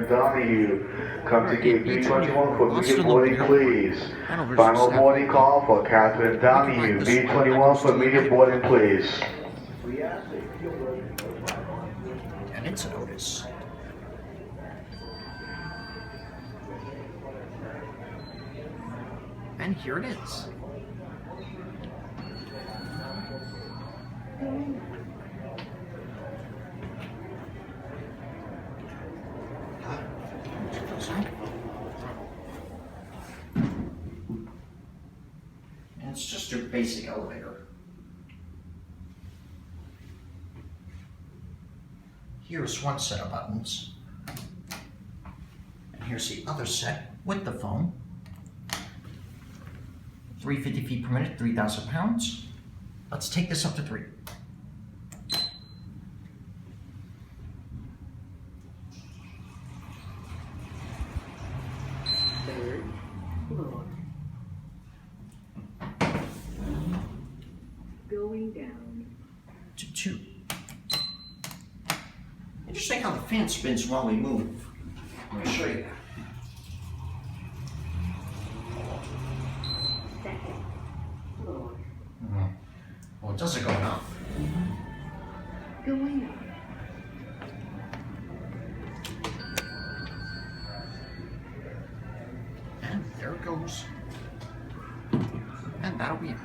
Catherine Donahue. Come to gate B21 for immediate boarding, please. Final boarding call for Catherine Donahue. B21 for immediate boarding, please. And it's an OTIS. And here it is. And it's just your basic elevator. Here's one set of buttons. And here's the other set with the phone. 350 feet per minute, 3,000 pounds. Let's take this up to 3. Third floor. Going down. To 2. Interesting how the fan spins while we move. Let me show you that. Second floor. Well, it doesn't go up. Going up. And there it goes. And that'll be it.